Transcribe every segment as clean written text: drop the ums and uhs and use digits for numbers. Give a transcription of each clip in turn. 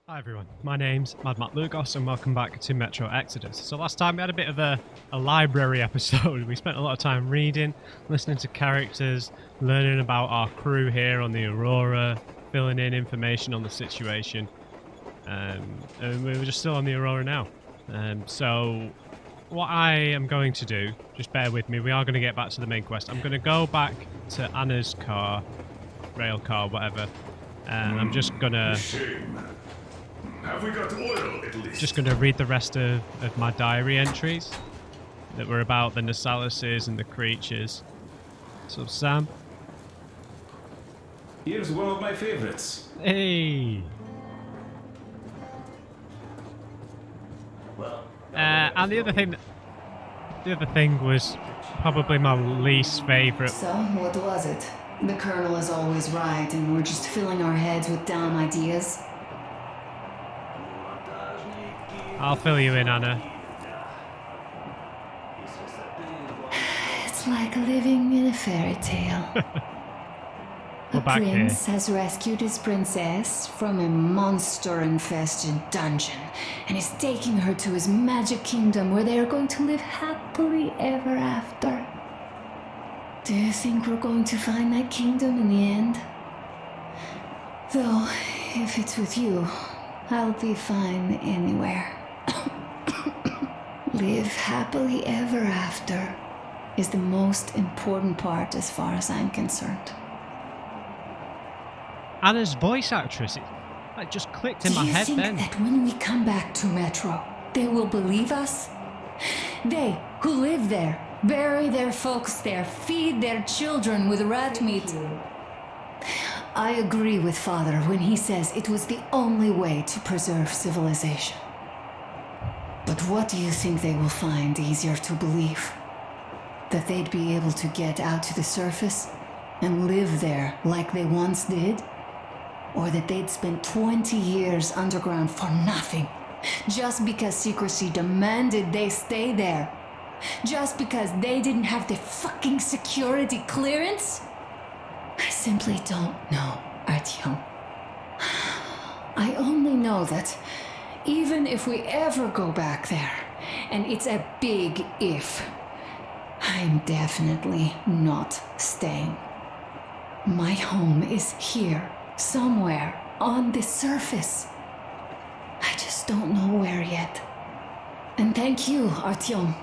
Hi everyone, my name's Mad Matt Lugos and welcome back to Metro Exodus. So last time we had a bit of a library episode. We spent a lot of time reading, listening to characters, learning about our crew here on the Aurora, filling in information on the situation. And we were just still on the Aurora now. So what I am going to do, just bear with me, we are going to get back to the main quest. I'm going to go back to Anna's car, rail car, whatever, and I'm just going to... Have we got oil at least? Just going to read the rest of my diary entries that were about the Nasalises and the creatures. So, Sam. Here's one of my favorites. Hey! Well, And the other thing was probably my least favourite. So, what was it? The Colonel is always right, and we're just filling our heads with dumb ideas. I'll fill you in, Anna. It's like living in a fairy tale. We're A back here. prince has rescued his princess from a monster-infested dungeon and is taking her to his magic kingdom where they are going to live happily ever after. Do you think we're going to find that kingdom in the end? Though, if it's with you, I'll be fine anywhere. Live happily ever after is the most important part as far as I'm concerned. Anna's voice actress, it just clicked in my head Do you then. think that when we come back to Metro, they will believe us? They, who live there, bury their folks there, feed their children with rat meat. I agree with Father when he says it was the only way to preserve civilization. But what do you think they will find easier to believe? That they'd be able to get out to the surface and live there like they once did? Or that they'd spent 20 years underground for nothing, just because secrecy demanded they stay there? Just because they didn't have the fucking security clearance? I simply don't know, Artyom. I only know that even if we ever go back there, and it's a big if, I'm definitely not staying. My home is here, somewhere on the surface. I just don't know where yet. And thank you, Artyom.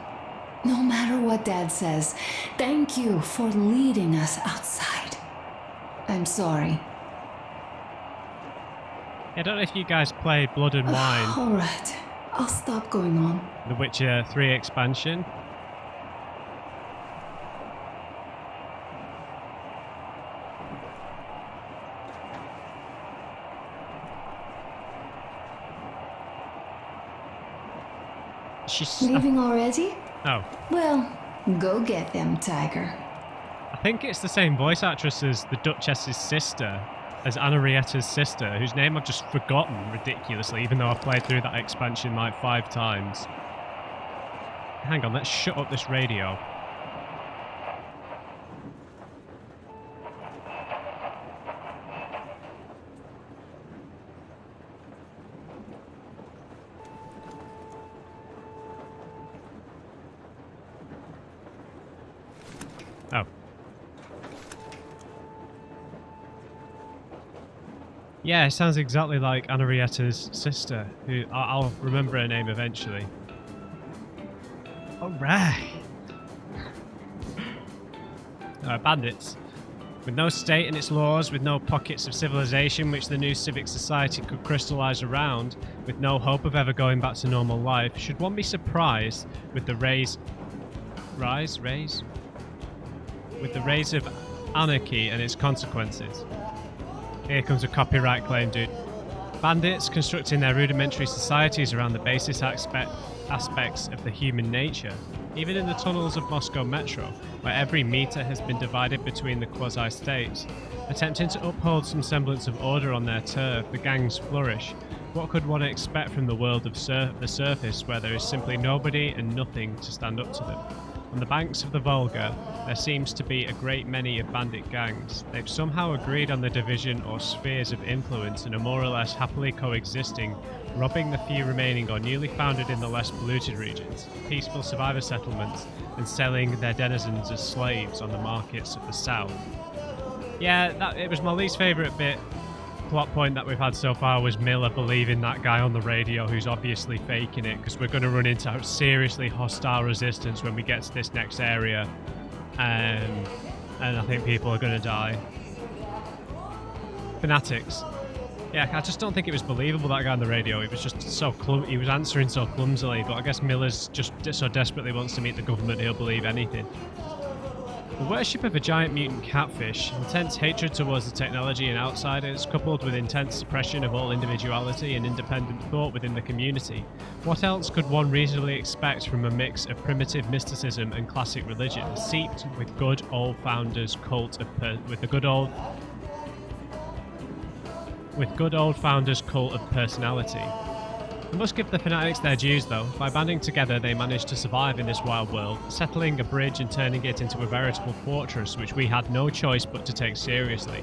No matter what Dad says, thank you for leading us outside. I'm sorry. I don't know if you guys played Blood and Wine, All right, I'll stop going on. The Witcher 3 expansion. She's... Leaving already? Oh. Well, go get them, Tiger. I think it's the same voice actress as the Duchess's sister, as Anna Rietta's sister, whose name I've just forgotten ridiculously, even though I've played through that expansion like 5 times. Hang on, let's shut up this radio. Oh. Yeah, it sounds exactly like Anna Rietta's sister, who I'll remember her name eventually. Alright. Bandits. With no state and its laws, with no pockets of civilization which the new civic society could crystallise around, with no hope of ever going back to normal life, should one be surprised with the rise of anarchy and its consequences? Here comes a copyright claim, dude. Bandits constructing their rudimentary societies around the basis aspects of the human nature. Even in the tunnels of Moscow Metro, where every meter has been divided between the quasi-states. Attempting to uphold some semblance of order on their turf, the gangs flourish. What could one expect from the world of the surface, where there is simply nobody and nothing to stand up to them? On the banks of the Volga, there seems to be a great many of bandit gangs. They've somehow agreed on the division or spheres of influence and are more or less happily coexisting, robbing the few remaining or newly founded in the less polluted regions, peaceful survivor settlements, and selling their denizens as slaves on the markets of the south. Yeah, it was my least favourite plot point that we've had so far was Miller believing that guy on the radio who's obviously faking it, because we're going to run into seriously hostile resistance when we get to this next area, and I think people are going to die. Fanatics. Yeah, I just don't think it was believable, that guy on the radio. It was just so he was answering so clumsily, but I guess Miller's just so desperately wants to meet the government he'll believe anything. The worship of a giant mutant catfish, intense hatred towards the technology and outsiders, coupled with intense suppression of all individuality and independent thought within the community. What else could one reasonably expect from a mix of primitive mysticism and classic religion, seeped with good old founders' cult of personality? I must give the fanatics their dues though. By banding together they managed to survive in this wild world, settling a bridge and turning it into a veritable fortress which we had no choice but to take seriously.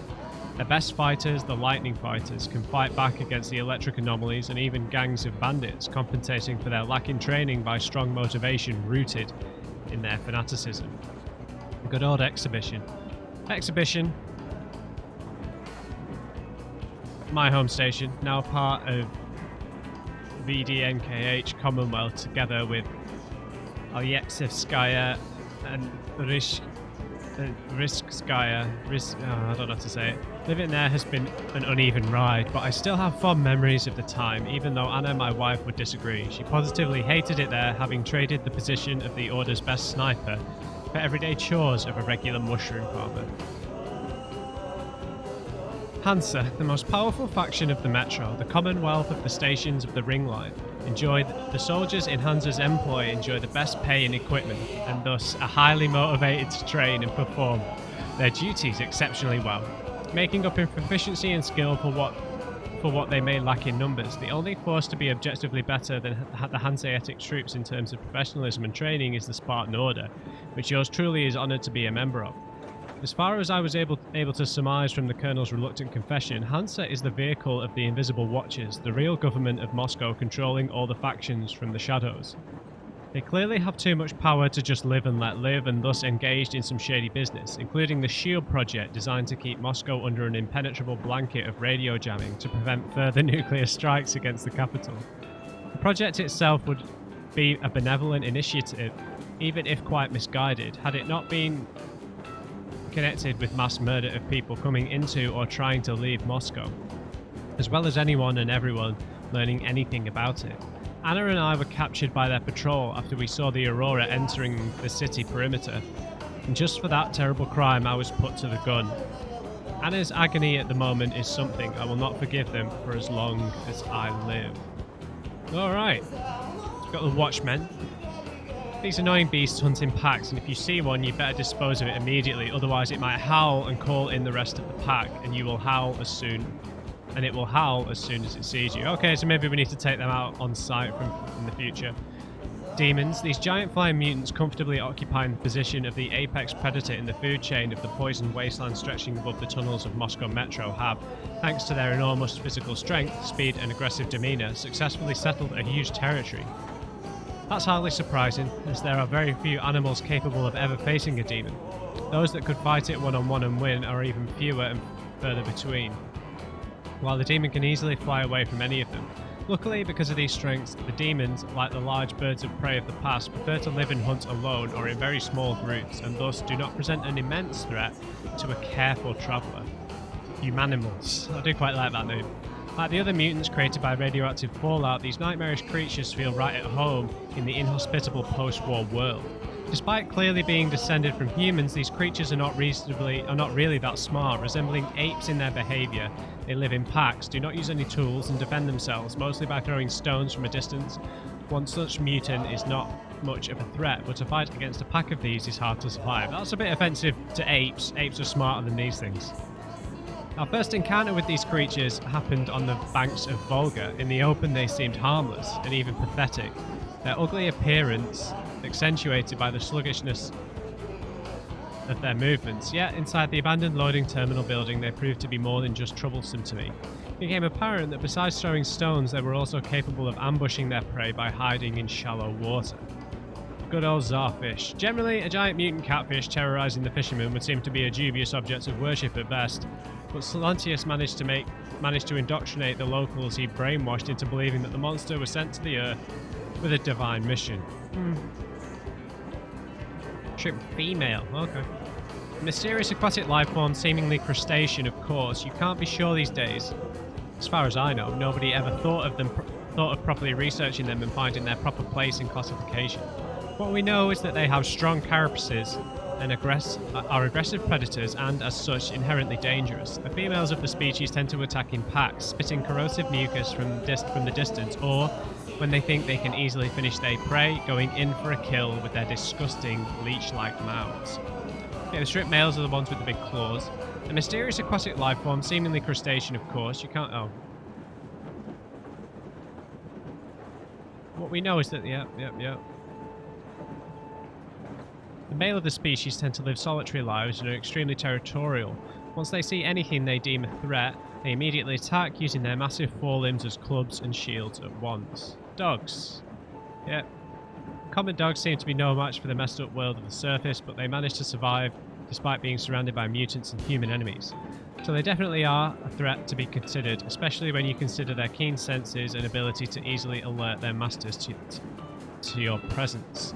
The best fighters, the lightning fighters, can fight back against the electric anomalies and even gangs of bandits, compensating for their lack in training by strong motivation rooted in their fanaticism. A good old exhibition. My home station, now part of VDNKH Commonwealth, together with Alexeyevskaya and Rishskaya. I don't know how to say it. Living there has been an uneven ride, but I still have fond memories of the time, even though Anna, my wife, would disagree. She positively hated it there, having traded the position of the Order's best sniper for everyday chores of a regular mushroom farmer. Hansa, the most powerful faction of the Metro, the commonwealth of the stations of the Ring Line, the soldiers in Hansa's employ enjoy the best pay and equipment, and thus are highly motivated to train and perform their duties exceptionally well, making up in proficiency and skill for what they may lack in numbers. The only force to be objectively better than the Hanseatic troops in terms of professionalism and training is the Spartan Order, which yours truly is honoured to be a member of. As far as I was able to surmise from the Colonel's reluctant confession, Hansa is the vehicle of the Invisible Watchers, the real government of Moscow controlling all the factions from the shadows. They clearly have too much power to just live and let live, and thus engaged in some shady business, including the SHIELD project designed to keep Moscow under an impenetrable blanket of radio jamming to prevent further nuclear strikes against the capital. The project itself would be a benevolent initiative, even if quite misguided, had it not been connected with mass murder of people coming into or trying to leave Moscow, as well as anyone and everyone learning anything about it. Anna and I were captured by their patrol after we saw the Aurora entering the city perimeter, and just for that terrible crime I was put to the gun. Anna's agony at the moment is something I will not forgive them for as long as I live. Alright, we've got the Watchmen. These annoying beasts hunt in packs, and if you see one you better dispose of it immediately, otherwise it might howl and call in the rest of the pack, and it will howl as soon as it sees you. Okay, so maybe we need to take them out on sight in the future. Demons, these giant flying mutants comfortably occupying the position of the apex predator in the food chain of the poisoned wasteland stretching above the tunnels of Moscow Metro have, thanks to their enormous physical strength, speed and aggressive demeanour, successfully settled a huge territory. That's hardly surprising, as there are very few animals capable of ever facing a demon. Those that could fight it one-on-one and win are even fewer and further between, while the demon can easily fly away from any of them. Luckily, because of these strengths, the demons, like the large birds of prey of the past, prefer to live and hunt alone or in very small groups, and thus do not present an immense threat to a careful traveller. Humanimals. I do quite like that name. Like the other mutants created by radioactive fallout, these nightmarish creatures feel right at home in the inhospitable post-war world. Despite clearly being descended from humans, these creatures are not really that smart, resembling apes in their behaviour. They live in packs, do not use any tools, and defend themselves, mostly by throwing stones from a distance. One such mutant is not much of a threat, but to fight against a pack of these is hard to survive. That's a bit offensive to apes. Apes are smarter than these things. Our first encounter with these creatures happened on the banks of Volga. In the open they seemed harmless and even pathetic. Their ugly appearance accentuated by the sluggishness of their movements. Yet, inside the abandoned loading terminal building, they proved to be more than just troublesome to me. It became apparent that besides throwing stones, they were also capable of ambushing their prey by hiding in shallow water. Good old Czarfish. Generally, a giant mutant catfish terrorizing the fishermen would seem to be a dubious object of worship at best, but Solantius managed to indoctrinate the locals he brainwashed into believing that the monster was sent to the Earth with a divine mission. Shrimp female, okay. Mysterious aquatic life form, seemingly crustacean, of course. You can't be sure these days. As far as I know, nobody ever thought of properly researching them and finding their proper place in classification. What we know is that they have strong carapaces and are aggressive predators and, as such, inherently dangerous. The females of the species tend to attack in packs, spitting corrosive mucus from the distance, or, when they think they can easily finish their prey, going in for a kill with their disgusting leech-like mouths. Okay, the shrimp males are the ones with the big claws. A mysterious aquatic life form, seemingly crustacean, of course. You can't... oh. What we know is that... Yep. The male of the species tend to live solitary lives and are extremely territorial. Once they see anything they deem a threat, they immediately attack using their massive forelimbs as clubs and shields at once. Dogs. Yep. Common dogs seem to be no match for the messed up world of the surface, but they manage to survive despite being surrounded by mutants and human enemies. So they definitely are a threat to be considered, especially when you consider their keen senses and ability to easily alert their masters to your presence.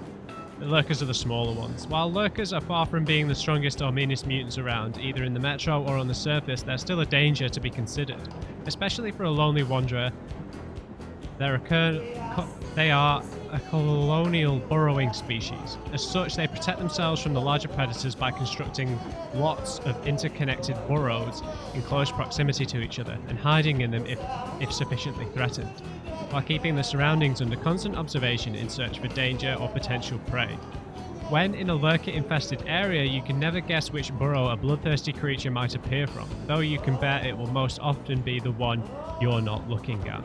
The lurkers are the smaller ones. While lurkers are far from being the strongest or meanest mutants around, either in the metro or on the surface, they're still a danger to be considered. Especially for a lonely wanderer, they are a colonial burrowing species. As such, they protect themselves from the larger predators by constructing lots of interconnected burrows in close proximity to each other and hiding in them if sufficiently threatened, while keeping the surroundings under constant observation in search for danger or potential prey. When in a lurker-infested area, you can never guess which burrow a bloodthirsty creature might appear from, though you can bet it will most often be the one you're not looking at.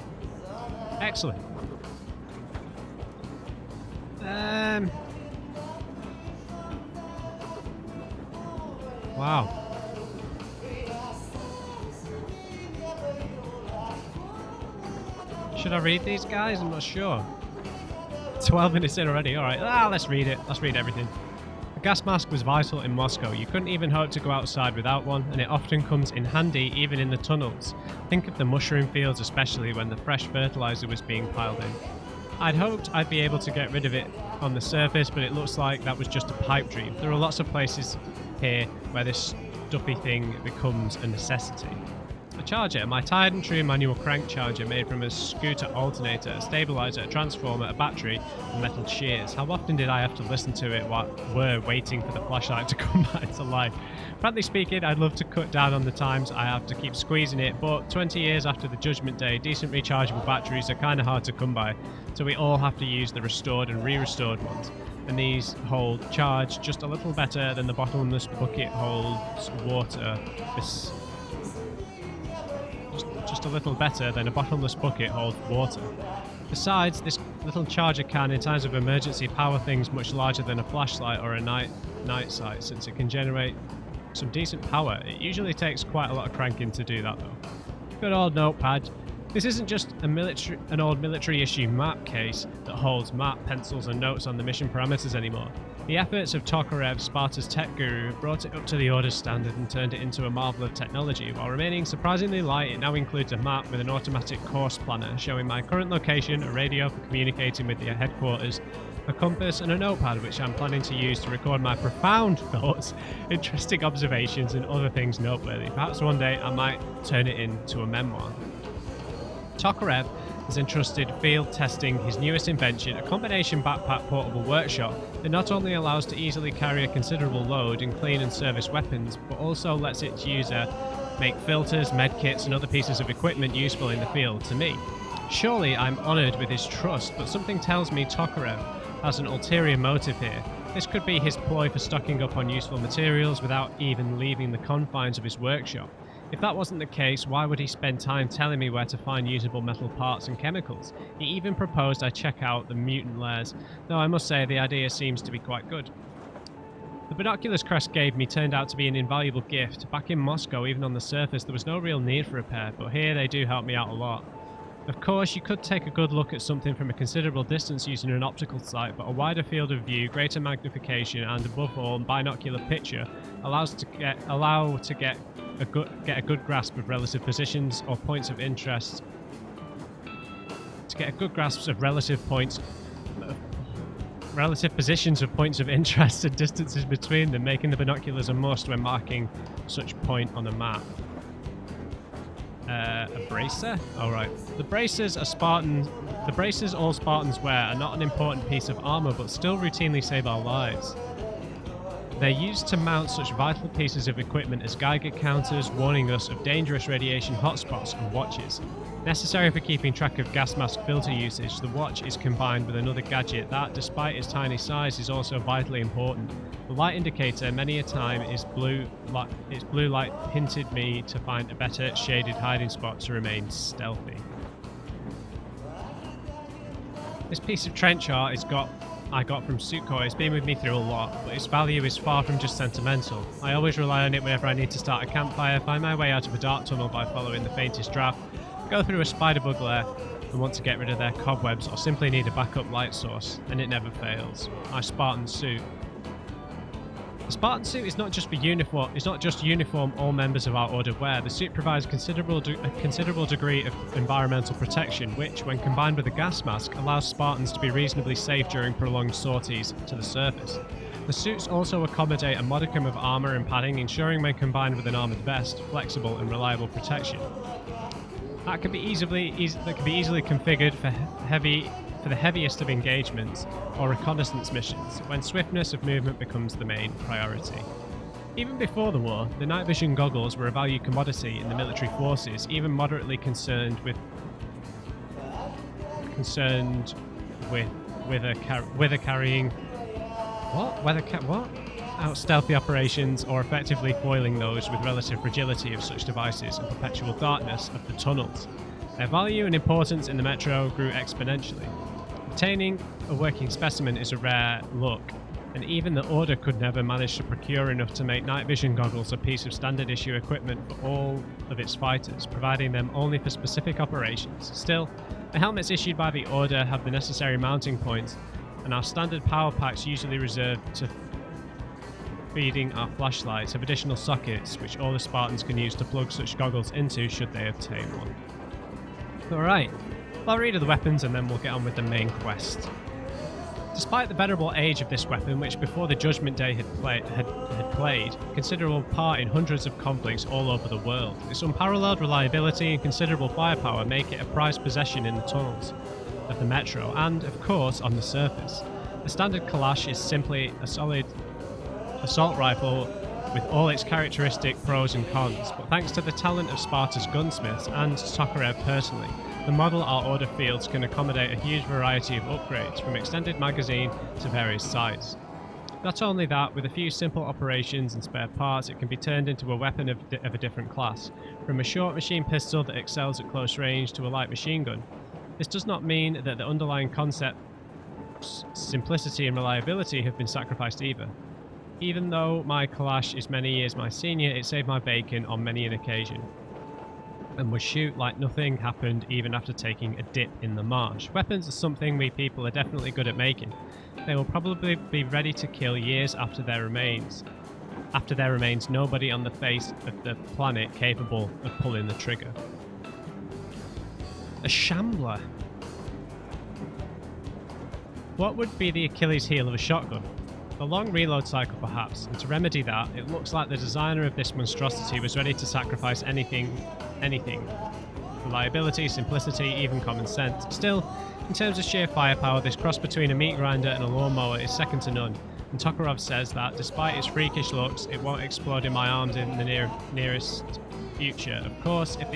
Excellent. Wow. Should I read these guys? I'm not sure. 12 minutes in already. Alright, let's read it. Let's read everything. A gas mask was vital in Moscow. You couldn't even hope to go outside without one, and it often comes in handy even in the tunnels. Think of the mushroom fields, especially when the fresh fertilizer was being piled in. I'd hoped I'd be able to get rid of it on the surface, but it looks like that was just a pipe dream. There are lots of places here where this stuffy thing becomes a necessity. A charger, my tired and true manual crank charger made from a scooter alternator, a stabilizer, a transformer, a battery, and metal shears. How often did I have to listen to it while we're waiting for the flashlight to come back to life? Frankly speaking, I'd love to cut down on the times I have to keep squeezing it, but 20 years after the Judgment Day, decent rechargeable batteries are kind of hard to come by, so we all have to use the restored and re-restored ones. And these hold charge just a little better than the bottomless bucket holds water. Just a little better than a bottomless bucket holds water. Besides, this little charger can, in times of emergency, power things much larger than a flashlight or a night sight, since it can generate some decent power. It usually takes quite a lot of cranking to do that though. Good old notepad. This isn't just an old military issue map case that holds map, pencils and notes on the mission parameters anymore. The efforts of Tokarev, Sparta's tech guru, brought it up to the Order's standard and turned it into a marvel of technology. While remaining surprisingly light, it now includes a map with an automatic course planner showing my current location, a radio for communicating with the headquarters, a compass and a notepad which I'm planning to use to record my profound thoughts, interesting observations and other things noteworthy. Perhaps one day I might turn it into a memoir. Tokarev has entrusted field testing his newest invention, a combination backpack portable workshop that not only allows to easily carry a considerable load and clean and service weapons, but also lets its user make filters, medkits and other pieces of equipment useful in the field to me. Surely I'm honoured with his trust, but something tells me Tokarev has an ulterior motive here. This could be his ploy for stocking up on useful materials without even leaving the confines of his workshop. If that wasn't the case, why would he spend time telling me where to find usable metal parts and chemicals? He even proposed I check out the mutant lairs, though I must say the idea seems to be quite good. The binoculars Crest gave me turned out to be an invaluable gift. Back in Moscow, even on the surface, there was no real need for a pair, but here they do help me out a lot. Of course, you could take a good look at something from a considerable distance using an optical sight, but a wider field of view, greater magnification, and above all, binocular picture allow to get a good grasp of relative positions or points of interest. To get a good grasp of relative positions of points of interest and distances between them, making the binoculars a must when marking such point on a map. A bracer? Alright. The braces all Spartans wear are not an important piece of armor, but still routinely save our lives. They're used to mount such vital pieces of equipment as Geiger counters, warning us of dangerous radiation hotspots, and watches. Necessary for keeping track of gas mask filter usage, the watch is combined with another gadget that, despite its tiny size, is also vitally important. The light indicator many a time is blue light hinted me to find a better shaded hiding spot to remain stealthy. This piece of trench art I got from Sukhoi. It's been with me through a lot, but its value is far from just sentimental. I always rely on it whenever I need to start a campfire, find my way out of a dark tunnel by following the faintest draft, go through a spider bug lair and want to get rid of their cobwebs, or simply need a backup light source, and it never fails. My Spartan suit. The Spartan suit is not just uniform all members of our order wear. The suit provides a considerable degree of environmental protection, which, when combined with a gas mask, allows Spartans to be reasonably safe during prolonged sorties to the surface. The suits also accommodate a modicum of armor and padding, ensuring when combined with an armored vest, flexible and reliable protection. That can be easily configured for the heaviest of engagements or reconnaissance missions, when swiftness of movement becomes the main priority. Even before the war, the night vision goggles were a valued commodity in the military forces, even moderately concerned with stealthy operations, or effectively foiling those with relative fragility of such devices and perpetual darkness of the tunnels. Their value and importance in the Metro grew exponentially. Obtaining a working specimen is a rare look, and even the Order could never manage to procure enough to make night vision goggles a piece of standard issue equipment for all of its fighters, providing them only for specific operations. Still, the helmets issued by the Order have the necessary mounting points, and our standard power packs, usually reserved to feeding our flashlights, have additional sockets which all the Spartans can use to plug such goggles into should they obtain one. Alright, I'll read of the weapons and then we'll get on with the main quest. Despite the venerable age of this weapon, which before the Judgment Day had played a considerable part in hundreds of conflicts all over the world, its unparalleled reliability and considerable firepower make it a prized possession in the tunnels of the Metro and, of course, on the surface. The standard Kalash is simply a solid assault rifle with all its characteristic pros and cons, but thanks to the talent of Sparta's gunsmiths and Tokarev personally, the model our order fields can accommodate a huge variety of upgrades, from extended magazine to various size. Not only that, with a few simple operations and spare parts, it can be turned into a weapon of a different class, from a short machine pistol that excels at close range to a light machine gun. This does not mean that the underlying concepts, simplicity and reliability, have been sacrificed either. Even though my Kalash is many years my senior, it saved my bacon on many an occasion, and would shoot like nothing happened even after taking a dip in the marsh. Weapons are something we people are definitely good at making. They will probably be ready to kill years after there remains nobody on the face of the planet capable of pulling the trigger. A Shambler. What would be the Achilles heel of a shotgun? A long reload cycle perhaps, and to remedy that, it looks like the designer of this monstrosity was ready to sacrifice anything. Reliability, simplicity, even common sense. Still, in terms of sheer firepower, this cross between a meat grinder and a lawnmower is second to none, and Tokarov says that, despite its freakish looks, it won't explode in my arms in the nearest future. Of course, if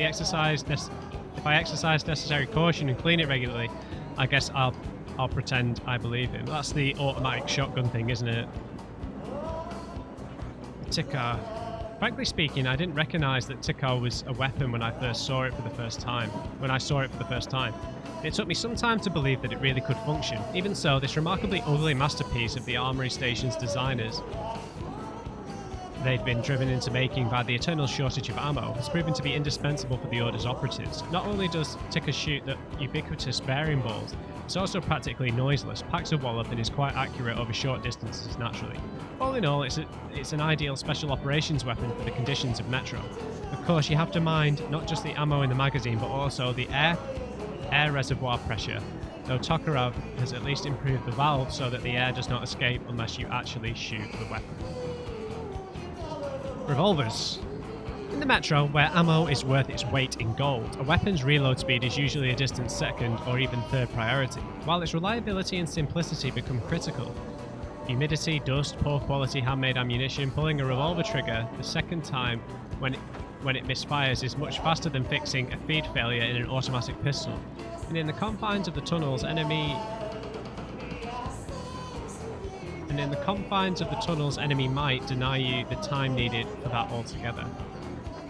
I exercise necessary caution and clean it regularly, I guess I'll pretend I believe him. That's the automatic shotgun thing, isn't it? Tikar. Frankly speaking, I didn't recognise that Tikal was a weapon when I first saw it for the first time. It took me some time to believe that it really could function. Even so, this remarkably ugly masterpiece of the Armory Station's designers they'd been driven into making by the eternal shortage of ammo has proven to be indispensable for the Order's operatives. Not only does Tikka shoot the ubiquitous bearing balls, it's also practically noiseless, packs a wallop, and is quite accurate over short distances naturally. All in all, it's an ideal special operations weapon for the conditions of Metro. Of course, you have to mind not just the ammo in the magazine, but also the air reservoir pressure, though Tokarev has at least improved the valve so that the air does not escape unless you actually shoot the weapon. Revolvers. In the Metro, where ammo is worth its weight in gold, a weapon's reload speed is usually a distant second or even third priority, while its reliability and simplicity become critical. Humidity, dust, poor quality handmade ammunition, pulling a revolver trigger the second time when it misfires is much faster than fixing a feed failure in an automatic pistol. And in the confines of the tunnels, enemy might deny you the time needed for that altogether.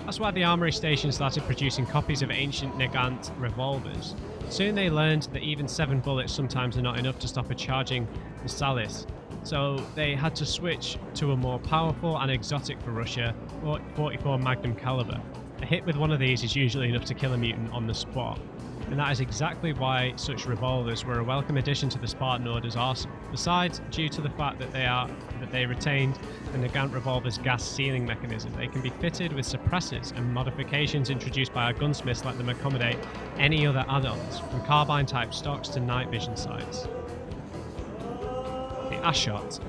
That's why the Armory Station started producing copies of ancient Nagant revolvers. Soon they learned that even 7 bullets sometimes are not enough to stop a charging Salis, so they had to switch to a more powerful and exotic for Russia, 44 Magnum caliber. A hit with one of these is usually enough to kill a mutant on the spot. And that is exactly why such revolvers were a welcome addition to the Spartan Order's arsenal. Besides, due to the fact that they retained the Nagant revolver's gas sealing mechanism, they can be fitted with suppressors, and modifications introduced by our gunsmiths let them accommodate any other add-ons, from carbine-type stocks to night vision sights. The Ashot.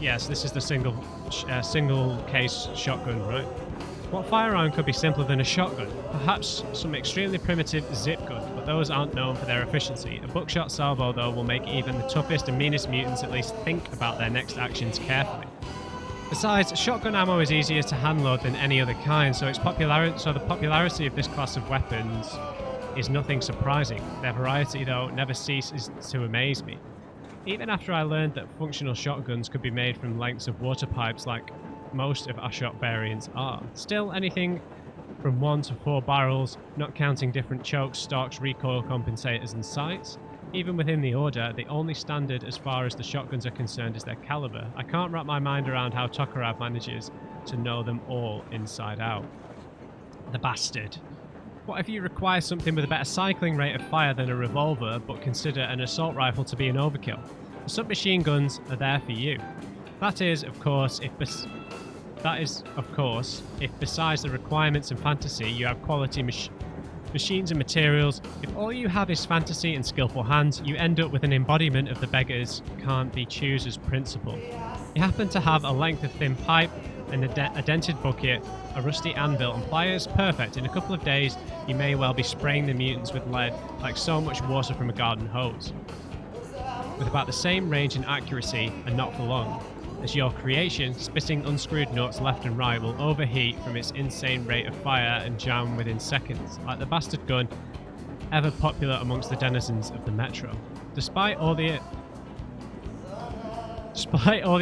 Yes, this is the single case shotgun, right? What firearm could be simpler than a shotgun? Perhaps some extremely primitive zip gun, but those aren't known for their efficiency. A buckshot salvo, though, will make even the toughest and meanest mutants at least think about their next actions carefully. Besides, shotgun ammo is easier to handload than any other kind, so the popularity of this class of weapons is nothing surprising. Their variety, though, never ceases to amaze me. Even after I learned that functional shotguns could be made from lengths of water pipes like most of Ashot variants are. Still, anything from 1 to 4 barrels, not counting different chokes, stocks, recoil compensators and sights. Even within the Order, the only standard as far as the shotguns are concerned is their caliber. I can't wrap my mind around how Tokarev manages to know them all inside out. The bastard. What if you require something with a better cycling rate of fire than a revolver, but consider an assault rifle to be an overkill? The submachine guns are there for you. That is, of course, if besides the requirements and fantasy, you have quality machines and materials. If all you have is fantasy and skillful hands, you end up with an embodiment of the beggars can't be choosers principle. You happen to have a length of thin pipe, and a dented bucket, a rusty anvil and pliers, perfect. In a couple of days, you may well be spraying the mutants with lead like so much water from a garden hose. With about the same range and accuracy, and not for long, as your creation, spitting unscrewed nuts left and right, will overheat from its insane rate of fire and jam within seconds, like the bastard gun ever popular amongst the denizens of the Metro. Despite all the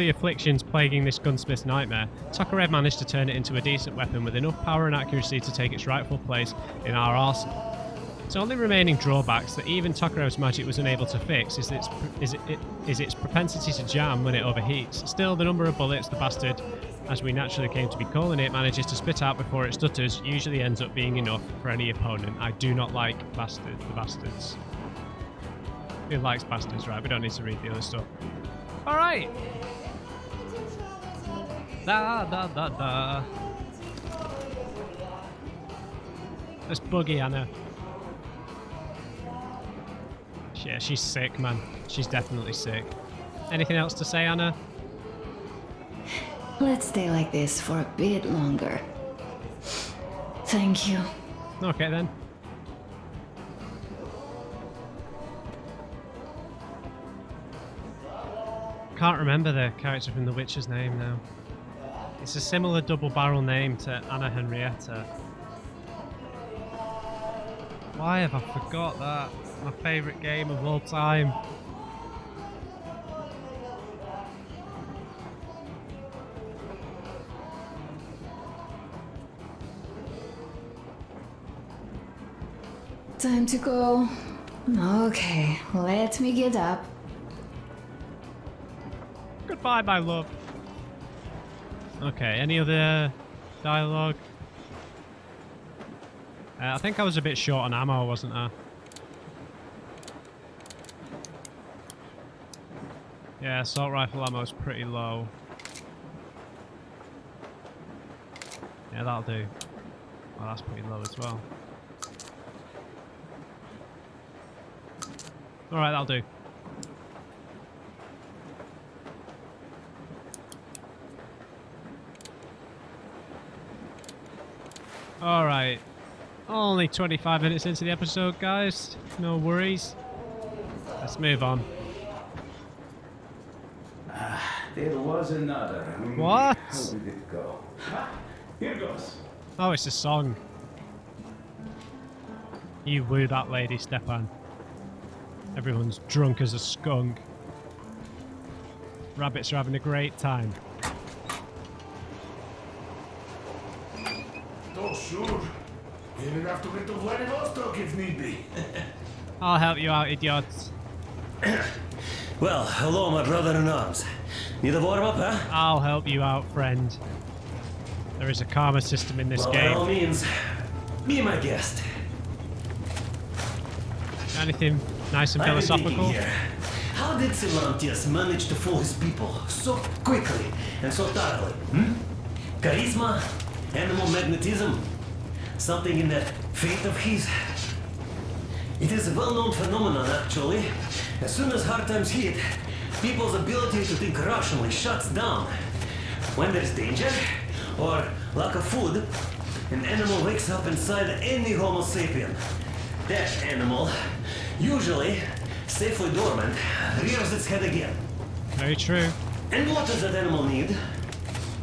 afflictions plaguing this gunsmith's nightmare, Tokarev managed to turn it into a decent weapon with enough power and accuracy to take its rightful place in our arsenal. Its only remaining drawbacks that even Tokarev's magic was unable to fix is its propensity to jam when it overheats. Still, the number of bullets the bastard, as we naturally came to be calling it, manages to spit out before it stutters usually ends up being enough for any opponent. I do not like the bastards. Who likes bastards, right? We don't need to read the other stuff. Alright! Da. Let's buggy Anna. Yeah, she's sick, man. She's definitely sick. Anything else to say, Anna? Let's stay like this for a bit longer. Thank you. Okay, then. Can't remember the character from The Witcher's name now. It's a similar double barrel name to Anna Henrietta. Why have I forgot that? My favourite game of all time. Time to go. Okay, let me get up. Goodbye, my love. Okay, any other dialogue? I think I was a bit short on ammo, wasn't I? Yeah, assault rifle ammo is pretty low. Yeah, that'll do. Well, that's pretty low as well. Alright, that'll do. Alright. Only 25 minutes into the episode, guys. No worries. Let's move on. There was another. What? How did it go? Here goes. Oh, it's a song. You woo that lady, Stepan. Everyone's drunk as a skunk. Rabbits are having a great time. Oh, sure. You'll have to get to Vladivostok if need be. I'll help you out, idiots. Well, hello, my brother-in-arms. Need a warm-up, huh? I'll help you out, friend. There is a karma system in this Well, by all game. means, be my guest. Anything nice and I've been thinking philosophical? here, how did Silantius manage to fool his people so quickly and so thoroughly? Charisma? Animal magnetism? Something in that faith of his? It is a well-known phenomenon, actually. As soon as hard times hit, people's ability to think rationally shuts down. When there's danger, or lack of food, an animal wakes up inside any Homo sapien. That animal, usually safely dormant, rears its head again. Very true. And what does that animal need?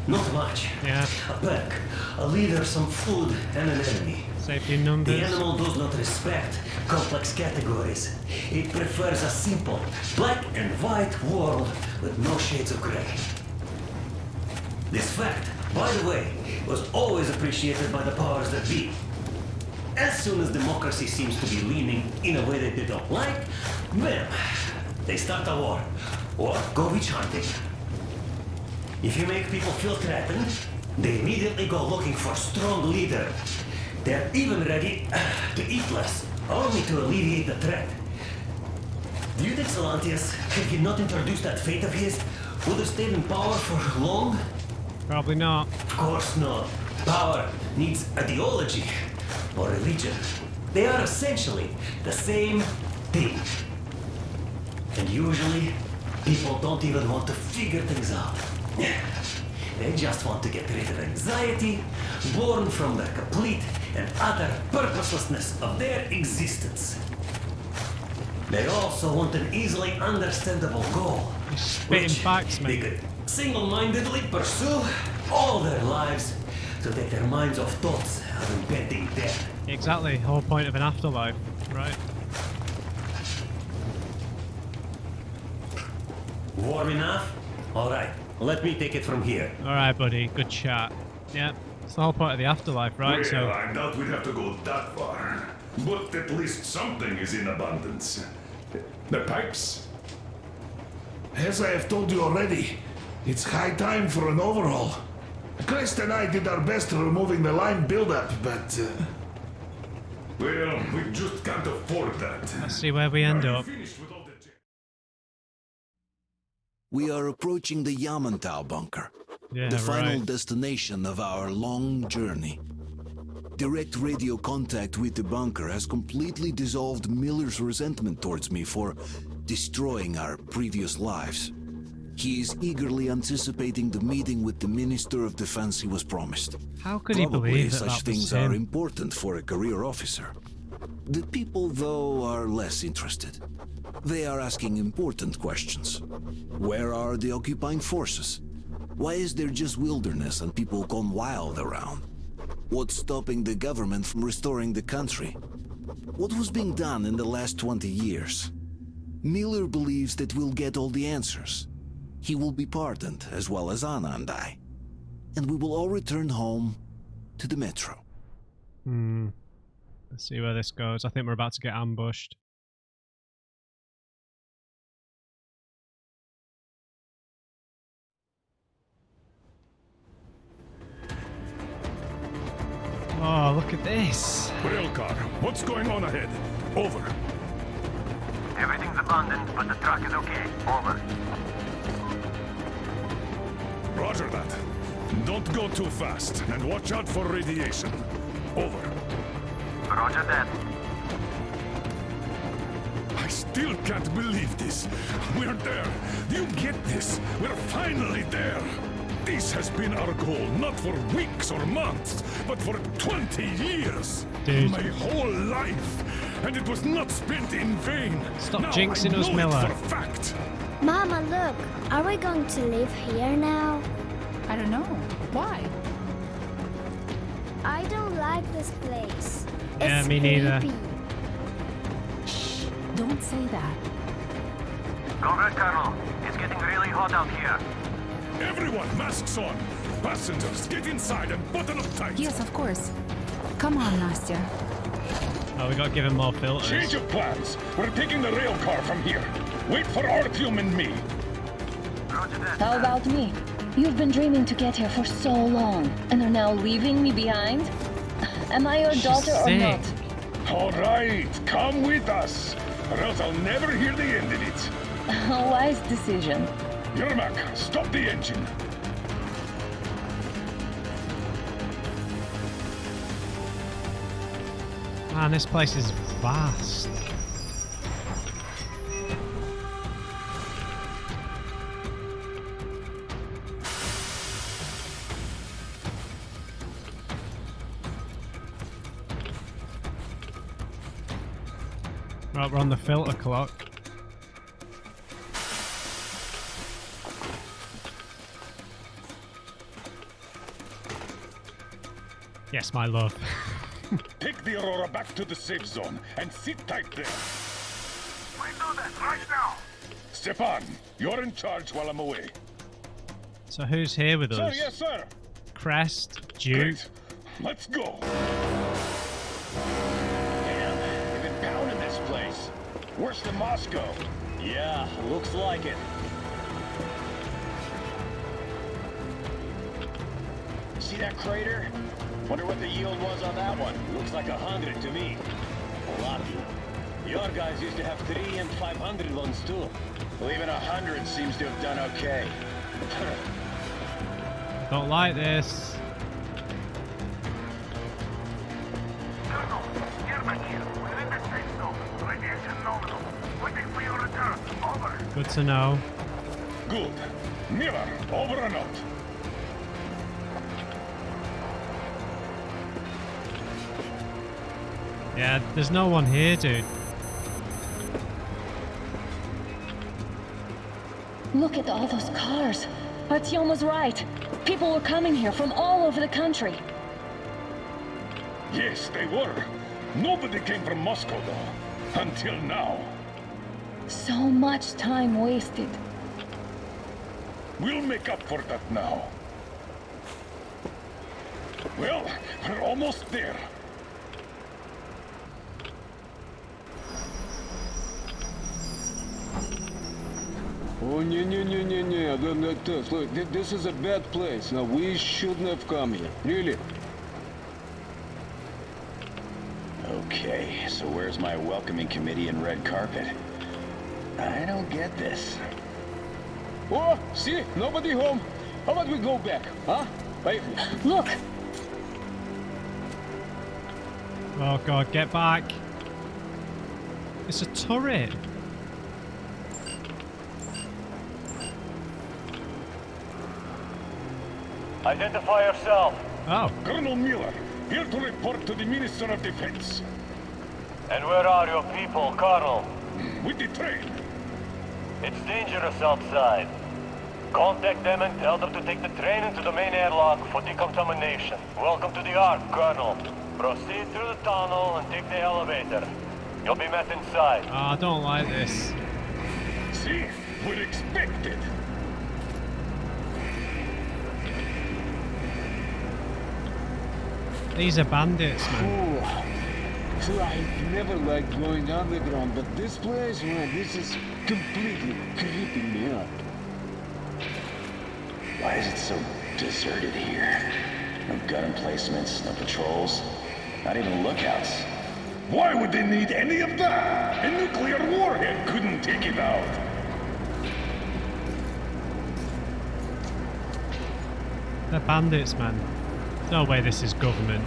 Not much. Yeah. A pack, a leader, some food, and an enemy. Safety in The numbers. animal does not respect complex categories. It prefers a simple, black and white world with no shades of gray. This fact, by the way, was always appreciated by the powers that be. As soon as democracy seems to be leaning in a way that they don't like, bam, they start a war or go witch hunting. If you make people feel threatened, they immediately go looking for a strong leader. They're even ready to eat less, only to alleviate the threat. Do you think Silantius, had he not introduced that fate of his, would have stayed in power for long? Probably not. Of course not. Power needs ideology or religion. They are essentially the same thing. And usually, people don't even want to figure things out. They just want to get rid of anxiety, born from the complete and utter purposelessness of their existence. They also want an easily understandable goal, Spitting which facts, they mate. could single-mindedly pursue all their lives to take their minds off thoughts of impending death. Exactly. Whole point of an afterlife, right? Warm enough? All right, let me take it from here. Alright, buddy. Good chat. Yeah. It's the whole point of the afterlife, right? Well, So, I doubt we'd have to go that far. But at least something is in abundance. The pipes. As I have told you already, it's high time for an overhaul. Crest and I did our best removing the line buildup, but Well, we just can't afford that. let's see where we end Are you up. finished with all the We are approaching the Yamantau bunker, Yeah, the final right. destination of our long journey. Direct radio contact with the bunker has completely dissolved Miller's resentment towards me for destroying our previous lives. He is eagerly anticipating the meeting with the Minister of Defense he was promised. How could he Probably believe that such that was things are him? important for a career officer. The people, though, are less interested. They are asking important questions. Where are the occupying forces? Why is there just wilderness and people gone wild around? What's stopping the government from restoring the country? What was being done in the last 20 years? Miller believes that we'll get all the answers. He will be pardoned, as well as Anna and I. And we will all return home to the Metro. The Let's see where this goes. I think we're about to get ambushed. Oh, look at this. Railcar, what's going on ahead? Over. Everything's abandoned, but the truck is okay. Over. Roger that. Don't go too fast, and watch out for radiation. Over. Roger that. I still can't believe this. We're there. Do you get this? We're finally there. This has been our goal, not for weeks or months, but for 20 years. Dude. My whole life. And it was not spent in vain. Stop Now jinxing I us, know it Miller. for a fact. Mama, look. Are we going to live here now? I don't know. Why? I don't like this place. Yeah, It's me neither. creepy. Shh. Don't say that. Comrade Colonel, it's getting really hot out here. Everyone, masks on. Passengers, get inside and button up tight. Yes, of course. Come on, Nastya. Oh, we got to give him more filters. Change of plans. We're taking the rail car from here. Wait for Artyom and me. Roger that. How about me? You've been dreaming to get here for so long, and are now leaving me behind? Am I your She's daughter or sick. not? All right, come with us, or else I'll never hear the end of it. A wise decision. Yermak, stop the engine. Man, this place is vast. Right, we're on the filter clock. Yes, my love. Take the Aurora back to the safe zone and sit tight there. We do that right now. Stepan, you're in charge while I'm away. So who's here with Sir, us? yes, sir. Crest, Duke. Great. Let's go. Damn, they've been pounding this place. Worse than Moscow. Yeah, looks like it. See that crater? Wonder what the yield was on that one. Looks like 100 to me. Lucky. Your guys used to have 3 and 500 ones too. Well, even 100 seems to have done okay. Don't like this. Colonel, Yermak here. We're in the safe zone. Radiation nominal. Waiting for your return. Over. Good to know. Good. Miller, over and out. Yeah, there's no one here, dude. Look at all those cars. Artyom was right. People were coming here from all over the country. Yes, they were. Nobody came from Moscow, though. Until now. So much time wasted. We'll make up for that now. Well, we're almost there. Oh, look, this is a bad place. Now, we shouldn't have come here. Really. Okay, so where's my welcoming committee and red carpet? I don't get this. Oh, see? Nobody home. How about we go back, huh? Wait. Look! Oh god, get back. It's a turret. Identify yourself. Oh, Colonel Miller, here to report to the Minister of Defense. And where are your people, Colonel? With the train. It's dangerous outside. Contact them and tell them to take the train into the main airlock for decontamination. Welcome to the Ark, Colonel. Proceed through the tunnel and take the elevator. You'll be met inside. oh, I don't like this. See, we're expected. These are bandits, man. So I've never liked going underground, but this place, man, this is completely creeping me out. Why is it so deserted here? No gun emplacements, no patrols, not even lookouts. Why would they need any of that? A nuclear warhead couldn't take it out. They're bandits, man. No way this is government.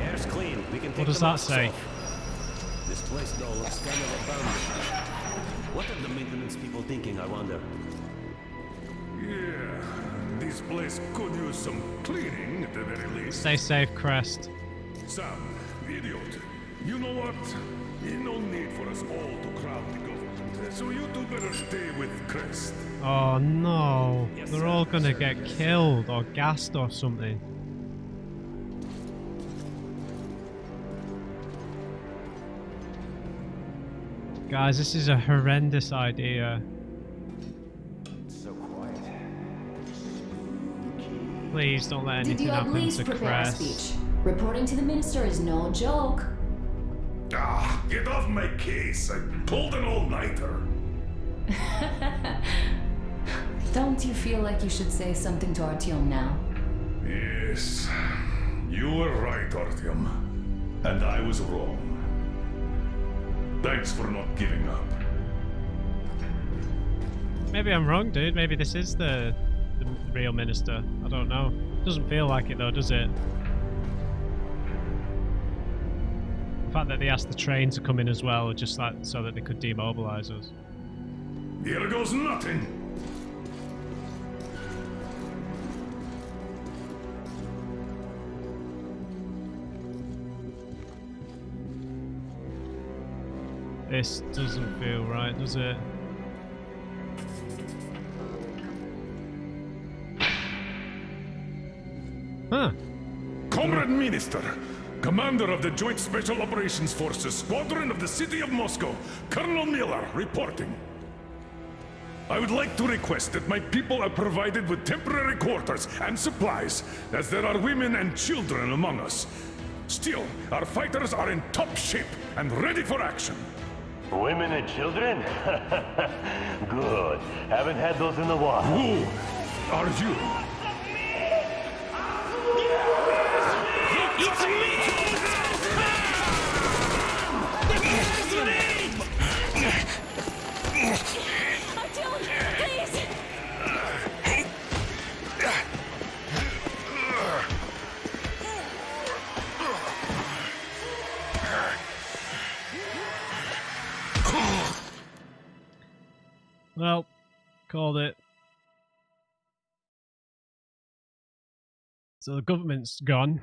Air's clean. We can take What does the that masks say? off. This place though looks kind of abandoned. What are the maintenance people thinking, I wonder? Yeah, this place could use some cleaning at the very least. Stay safe, Crest. Sam, idiot. You know what? No need for us all to crowd the government. So you two better stay with Crest. Oh no, they're all gonna get killed or gassed or something. Guys, this is a horrendous idea. So quiet. Please don't let Did anything you at happen least to prepare a Crest. speech? Reporting to the minister is no joke. Ah, get off my case. I pulled an all-nighter. Don't you feel like you should say something to Artyom now? Yes, you were right, Artyom. And I was wrong. Thanks for not giving up. Maybe I'm wrong, dude. Maybe this is the real minister. I don't know. Doesn't feel like it though, does it? The fact that they asked the train to come in as well, just like so that they could demobilize us. Here goes nothing. This doesn't feel right, does it? Huh. Comrade Minister, Commander of the Joint Special Operations Forces, Squadron of the City of Moscow, Colonel Miller, reporting. I would like to request that my people are provided with temporary quarters and supplies, as there are women and children among us. Still, our fighters are in top shape and ready for action. Women and children? Good. Haven't had those in a while. Who are you? It's me! Artyom, please! Well, called it. So the government's gone.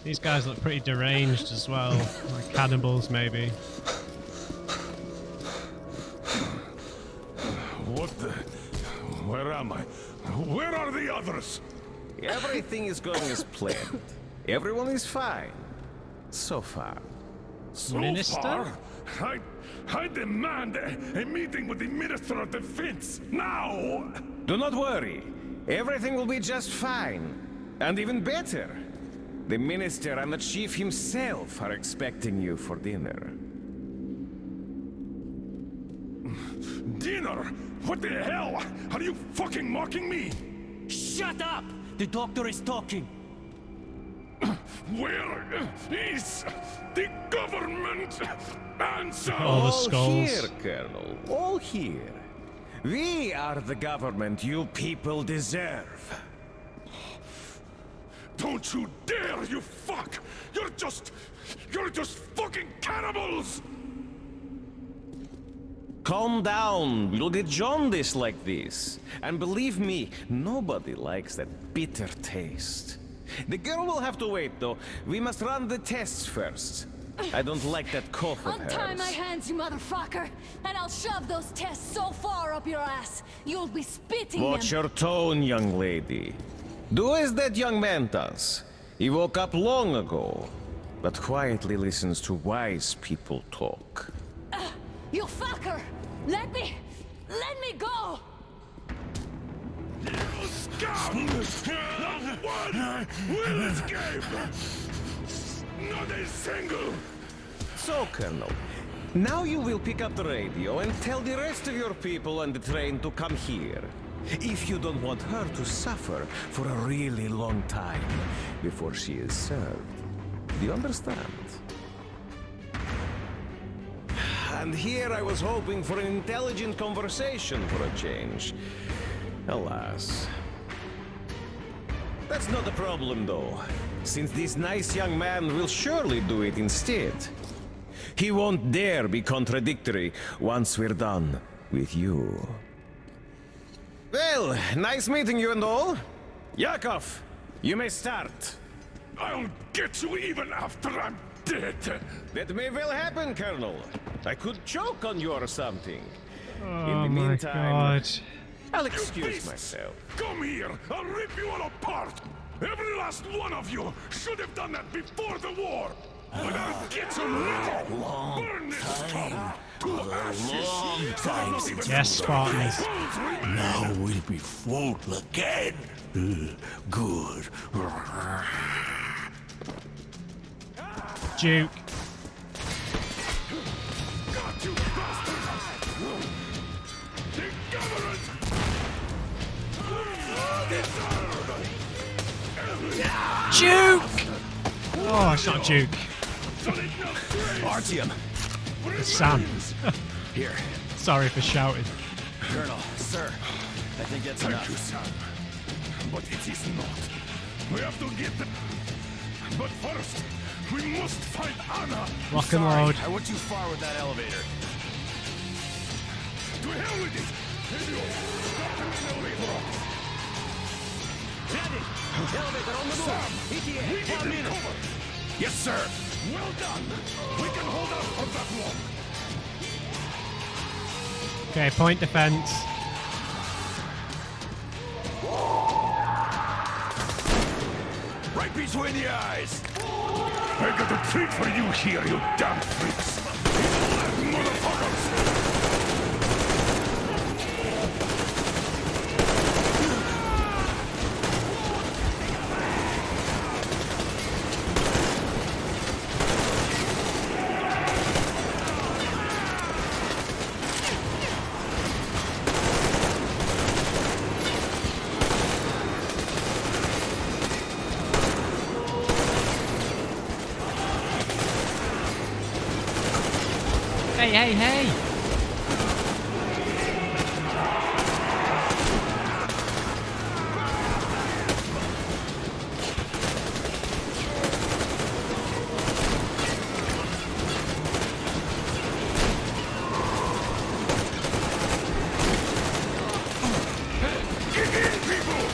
These guys look pretty deranged as well, like cannibals maybe. What the... Where am I? Where are the others? Everything is going as planned. Everyone is fine. So far. So Minister? far, I demand a meeting with the Minister of Defense, now! Do not worry. Everything will be just fine. And even better. The Minister and the Chief himself are expecting you for dinner. Dinner? What the hell? Are you fucking mocking me? Shut up! The doctor is talking. Where is the government answer? All the skulls. here, Colonel. All here. We are the government you people deserve. Don't you dare, you fuck! You're just fucking cannibals! Calm down. We'll get jaundice like this. And believe me, nobody likes that bitter taste. The girl will have to wait, though. We must run the tests first. I don't like that cough of hers. Untie my hands, you motherfucker, and I'll shove those tests so far up your ass, you'll be spitting Watch them. your tone, young lady. Do as that young man does. He woke up long ago, but quietly listens to wise people talk. You fucker! Let me go! You scum! Not one will escape! Not a single! So, Colonel, now you will pick up the radio and tell the rest of your people on the train to come here. If you don't want her to suffer for a really long time before she is served. Do you understand? And here I was hoping for an intelligent conversation for a change. Alas. That's not a problem, though, since this nice young man will surely do it instead. He won't dare be contradictory once we're done with you. Well, nice meeting you and all. Yakov, you may start. I'll get you even after I'm dead. That may well happen, Colonel. I could choke on you or something. Oh In the my meantime, god. I'll You excuse beasts! myself. Come here! I'll rip you all apart! Every last one of you should have done that before the war! But I'll get you now! Burn this town to ashes! Yes, Spartans. Now we'll be full again. Good. Duke. Got you, bastards! The government! Duke! Oh, it's not Duke. Artyom, It's Sam. here. Sorry for shouting. Colonel, sir, I think that's Thank enough. you, Sam. But it is not. We have to get them. But first, we must find Anna. Rock and load. I went too far with that elevator. To hell with it! Idiot! Stop them in the elevator office. Ready! Elevator on the move! Sam, ETA, we need 1 them minute! covered. Yes, sir. Well done. We can hold out for that long. Okay, point defense. Right between the eyes. I got a treat for you here, you damn freaks. Motherfuckers! Hey, hey, hey! Get in, people!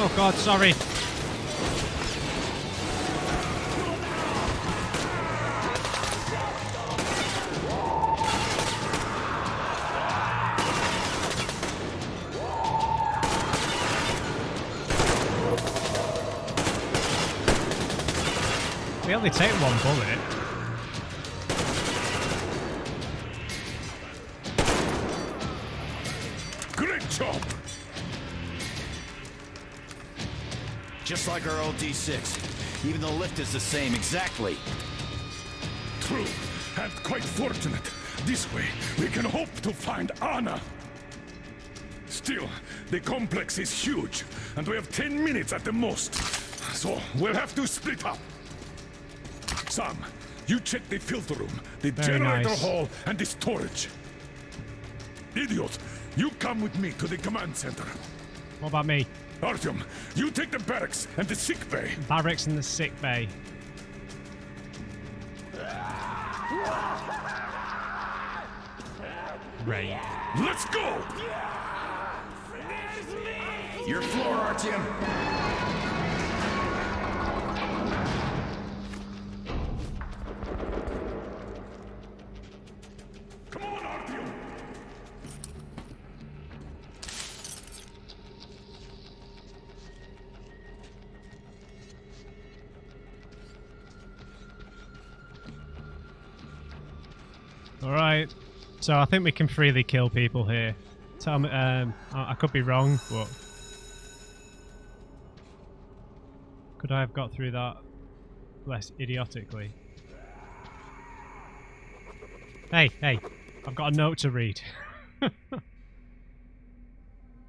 Oh god, sorry. We only take one bullet. Great job! Just like our old D6. Even the lift is the same, exactly. True, and quite fortunate. This way, we can hope to find Anna. Still, the complex is huge, and we have 10 minutes at the most. So, we'll have to split up. Sam, you check the filter room, the Very generator nice. hall, and the storage. Idiot, you come with me to the command center. What about me? Artyom, you take the barracks and the sick bay. Barracks in the sick bay. Right. Let's go! Your floor, Artyom. Come on, Artyom! Alright. So I think we can freely kill people here. Tell me, I could be wrong, but... Could I have got through that less idiotically? Hey, I've got a note to read.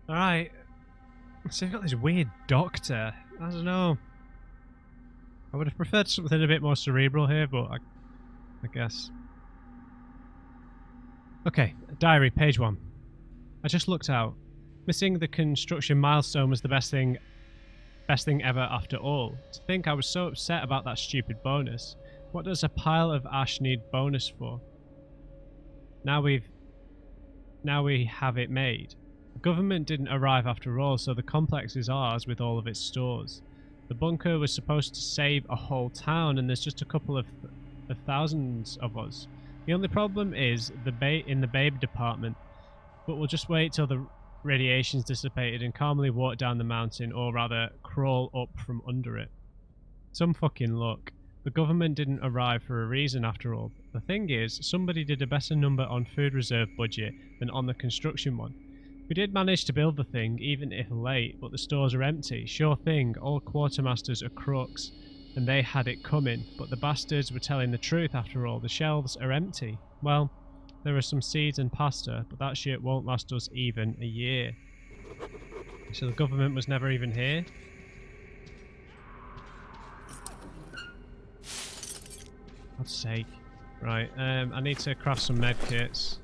Alright. So I've got this weird doctor. I don't know. I would have preferred something a bit more cerebral here, but I guess. Okay, diary, page 1. I just looked out. Missing the construction milestone was the best thing ever after all. To think I was so upset about that stupid bonus. What does a pile of ash need bonus for? Now we have it made. The government didn't arrive after all, so the complex is ours with all of its stores. The bunker was supposed to save a whole town, and there's just a couple of thousands of us. The only problem is in the babe department, but we'll just wait till the radiation's dissipated and calmly walk down the mountain, or rather crawl up from under it. Some fucking luck. The government didn't arrive for a reason after all. The thing is, somebody did a better number on food reserve budget than on the construction one. We did manage to build the thing, even if late, but the stores are empty. Sure thing, all quartermasters are crooks, and they had it coming, but the bastards were telling the truth after all. The shelves are empty. Well, there are some seeds and pasta, but that shit won't last us even a year. So the government was never even here? God's sake. Right, I need to craft some med kits.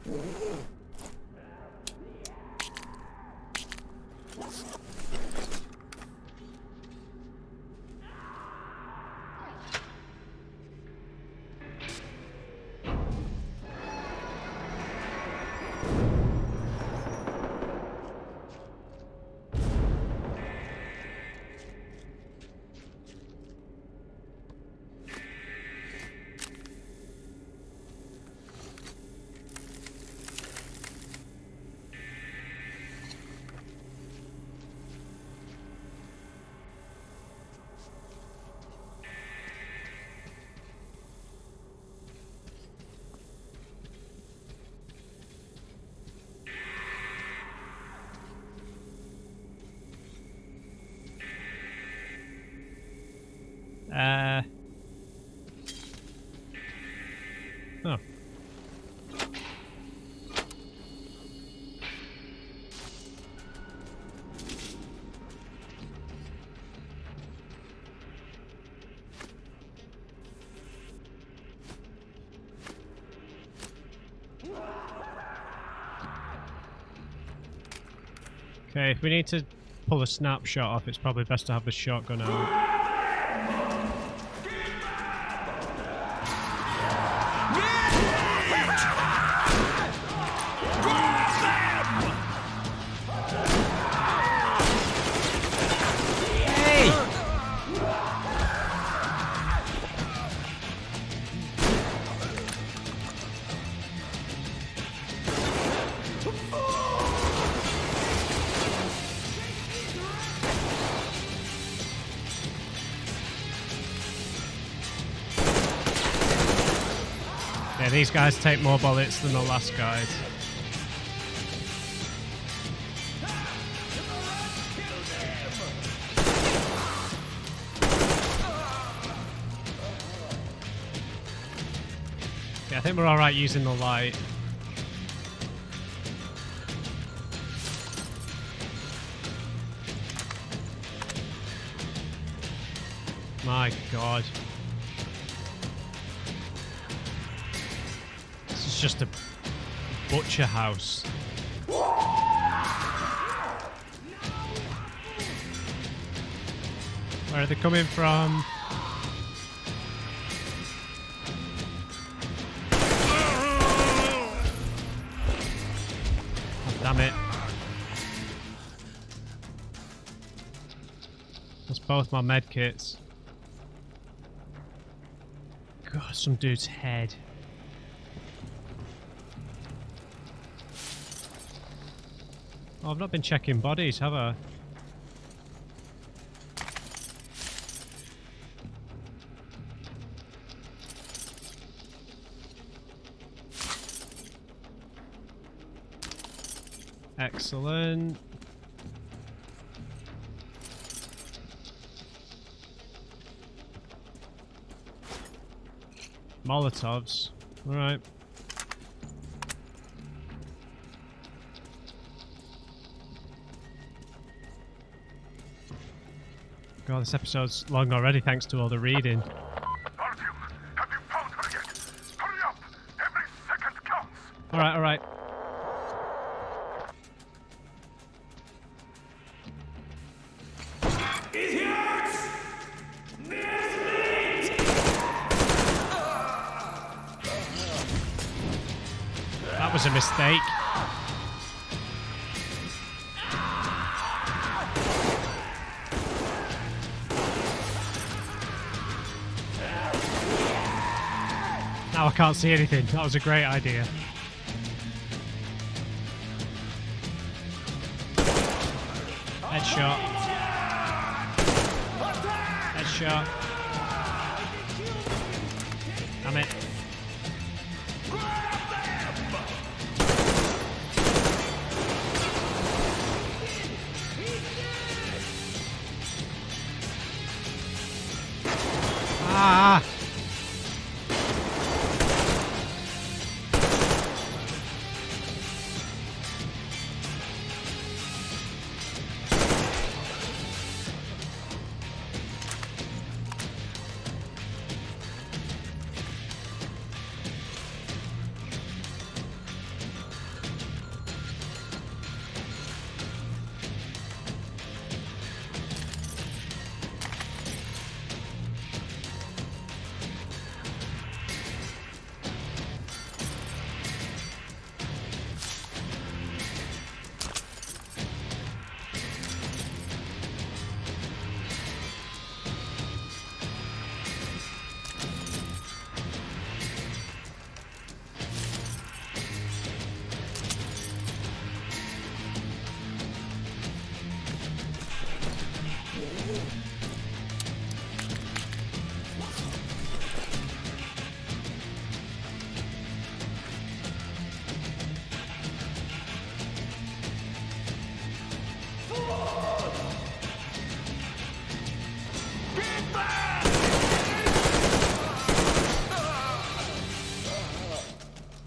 Oh. Okay, if we need to pull a snapshot off, it's probably best to have the shotgun out. Yeah, these guys take more bullets than the last guys. Yeah, I think we're alright using the light. My God. This is just a butcher house. Where are they coming from? Oh, damn it. That's both my med kits. God, some dude's head. Oh, I've not been checking bodies, have I? Excellent. Molotovs. Alright. God, this episode's long already thanks to all the reading. Artyom, have you found her yet? Hurry up! Every second counts! Alright, alright. Idiots! That was a mistake. Now I can't see anything. That was a great idea. Headshot. Headshot. Damn it. Ah!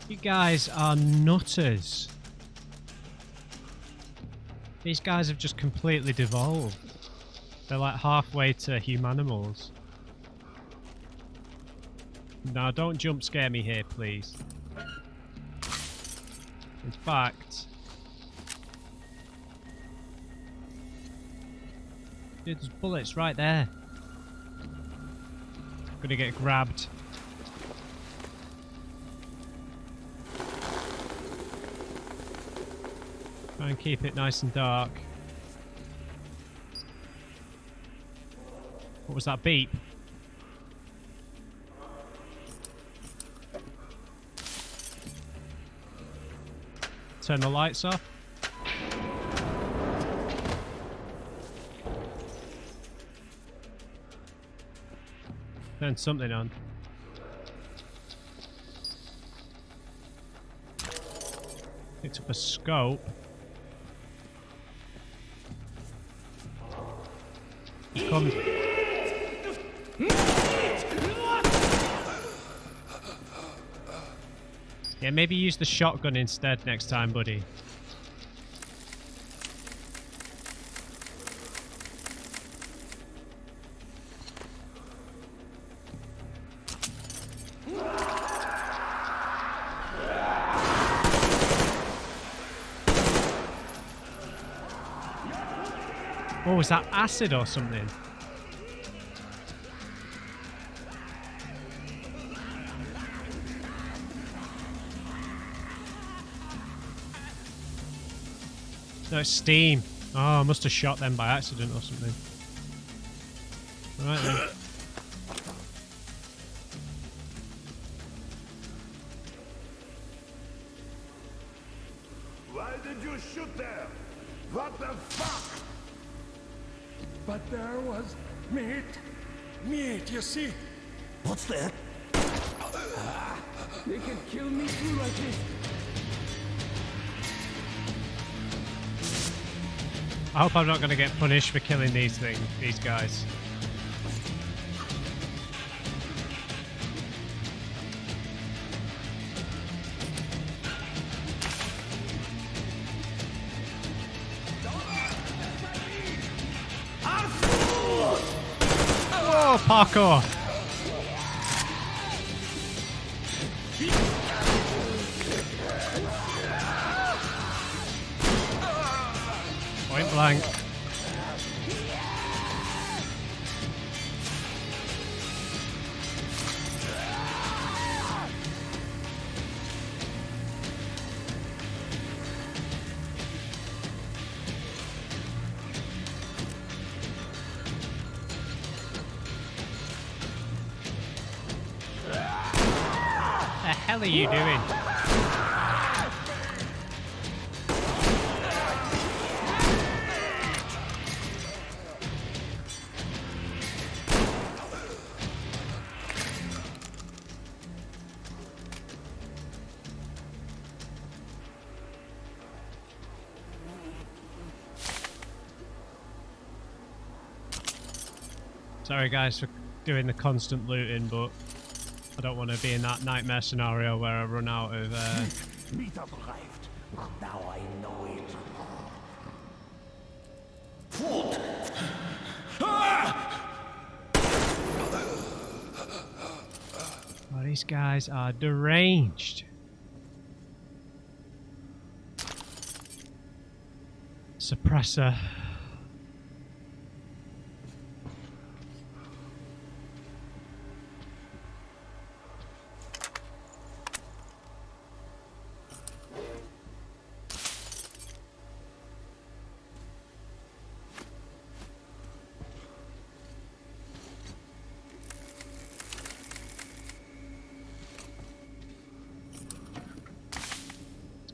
You guys are nutters. These guys have just completely devolved. They're like halfway to humanimals. Now don't jump scare me here, please. In fact... Dude, there's bullets right there. Gonna get grabbed. Try and keep it nice and dark. What was that beep? Turn the lights off. Turn something on. Picked up a scope. He comes. Yeah, maybe use the shotgun instead next time, buddy. Oh, is that acid or something? No, it's steam. Oh, I must have shot them by accident or something. Right then. Why did you shoot there? What the fuck? But there was meat. Meat, you see? What's that? They can kill me too like this. I hope I'm not going to get punished for killing these guys. Oh, parkour! Point blank. What the hell are you doing? Sorry guys for doing the constant looting, but I don't want to be in that nightmare scenario where I run out of... Meat arrived. Now I know it. Food! Oh, these guys are deranged. Suppressor.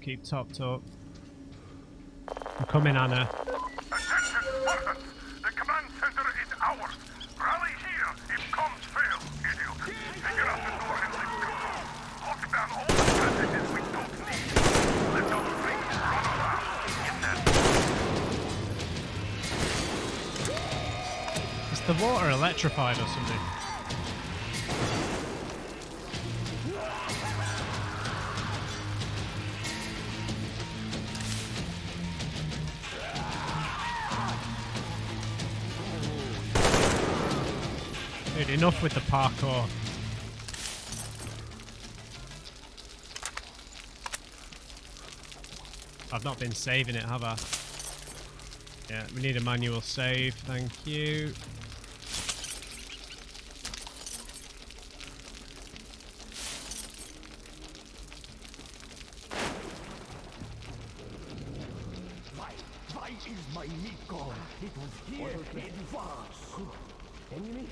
Keep topped up. I'm coming, Anna. Attention, Spartans! The command center is ours! Rally here if comms fail, idiot! Figure out the door and let's go! Lock down all the passages we don't need! Let those things run around! Get them! Is the water electrified or something? Dude, enough with the parkour. I've not been saving it, have I? Yeah, we need a manual save, thank you. Why is my meat gone? It was here. It was. Enemy?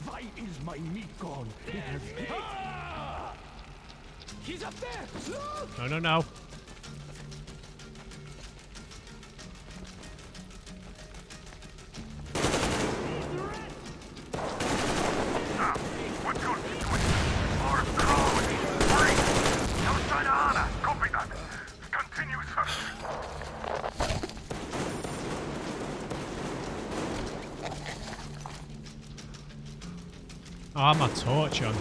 Why is my meat gone? It was here. He's up there! Look! No, no, no. What's your situation? More drones! Hurry! Outside Anna! Copy that! Continue searching! Oh, I have my torch on.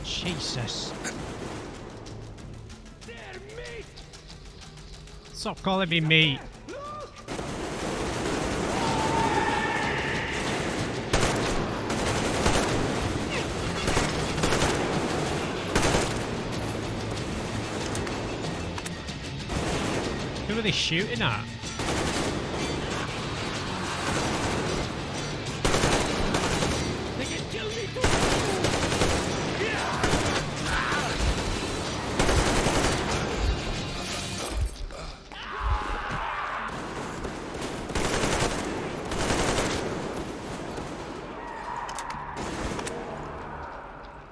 Jesus. Stop calling me meat. Who are they shooting at? They can kill me too!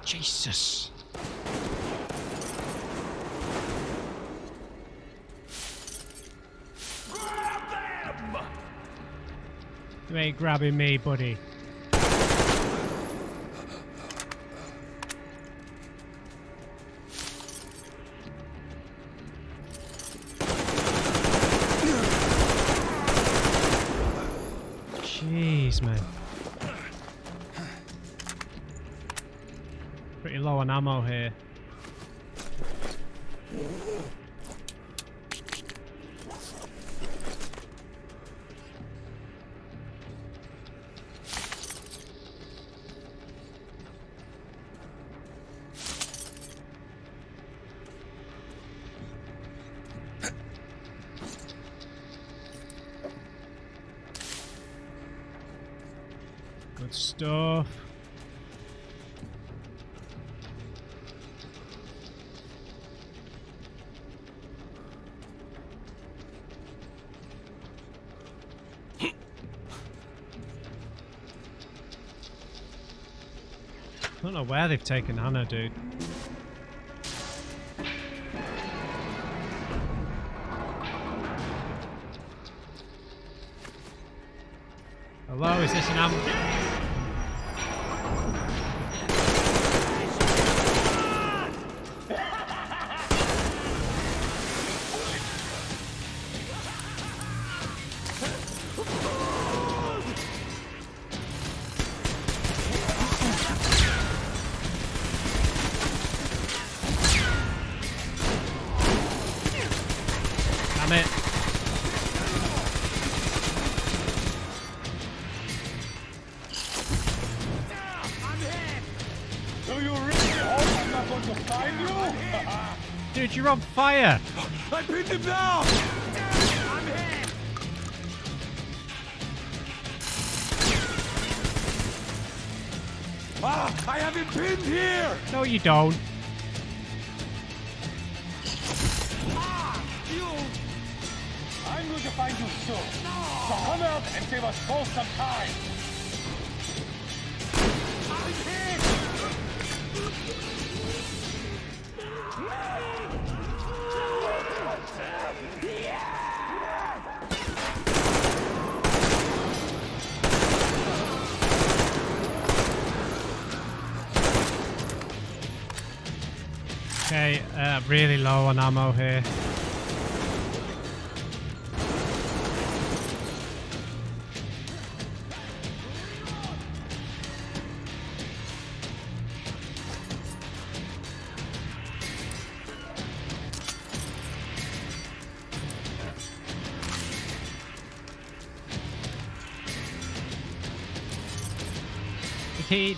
Jesus. You ain't grabbing me, buddy. Pretty low on ammo here. Good stuff. I don't know where they've taken Anna, dude. Hello, is this an Damn it. Do you really hope I'm not going to find you? Dude, you're on fire! I pinned him down! I'm hit! I have him pinned here! No, you don't. I'm going to find you soon. So come out and save us both some time. I'm hit! Okay, really low on ammo here.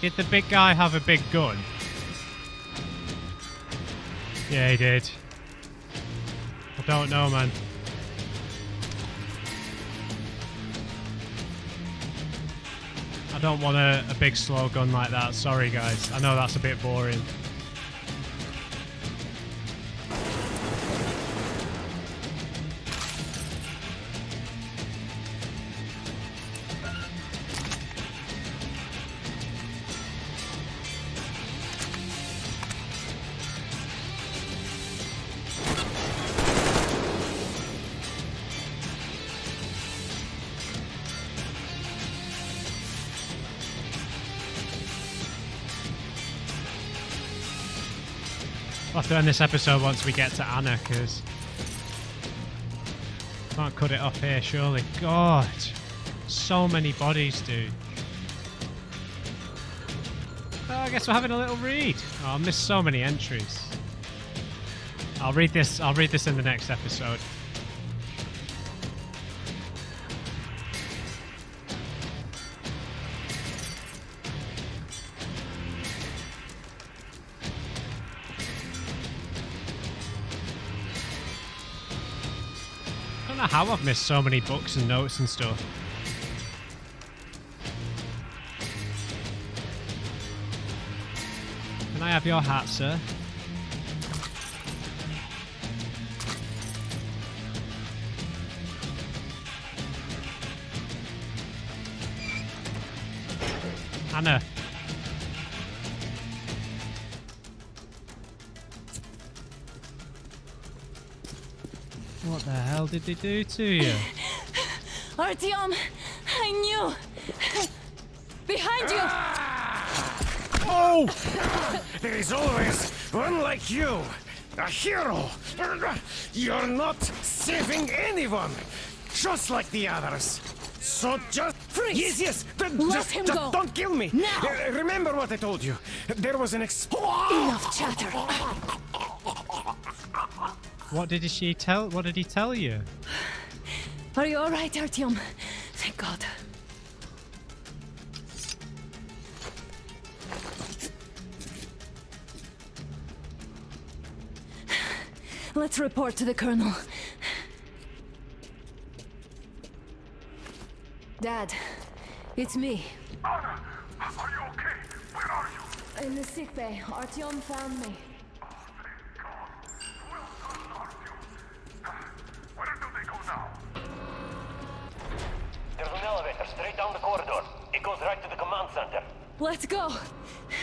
Did the big guy have a big gun? Yeah, he did. I don't know, man. I don't want a big slow gun like that. Sorry, guys. I know that's a bit boring. I'll have to end this episode once we get to Anna, because can't cut it off here, surely. God, so many bodies, dude. Oh, I guess we're having a little read. Oh, I missed so many entries. I'll read this in the next episode. I don't know how I've missed so many books and notes and stuff. Can I have your hat, sir? Anna. What the hell did they do to you? Artyom, I knew. Behind you. Oh! There is always one like you, a hero. You're not saving anyone, just like the others. So just... Freeze! Yes, yes! Let Just him go! don't kill me! Now! Remember what I told you. There was an Enough chatter! What did he tell you? Are you alright, Artyom? Thank God. Let's report to the Colonel. Dad, it's me. Anna, are you okay? Where are you? In the sick bay. Artyom found me. Where do they go now? There's an elevator straight down the corridor. It goes right to the command center. Let's go.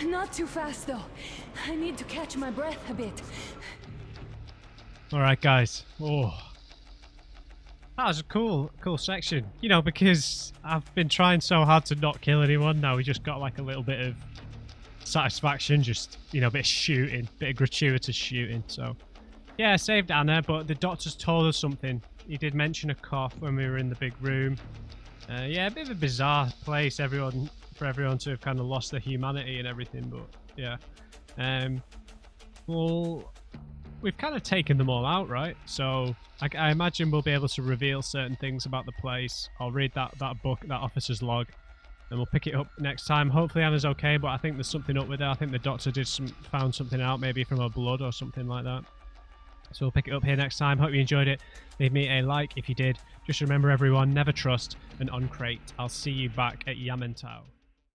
Not too fast, though. I need to catch my breath a bit. Alright guys. Oh. That was a cool section. You know, because I've been trying so hard to not kill anyone, now we just got like a little bit of satisfaction, just, you know, a bit of shooting, bit of gratuitous shooting. So, yeah, I saved Anna, but the doctor's told us something. He did mention a cough when we were in the big room. Yeah, a bit of a bizarre place, for everyone to have kind of lost their humanity and everything, but yeah. Well, we've kind of taken them all out, right? So I imagine we'll be able to reveal certain things about the place. I'll read that book, that officer's log, and we'll pick it up next time. Hopefully Anna's okay, but I think there's something up with her. I think the doctor found something out, maybe from her blood or something like that. So we'll pick it up here next time. Hope you enjoyed it. Leave me a like if you did. Just remember, everyone, never trust an uncrate. I'll see you back at Yamantau.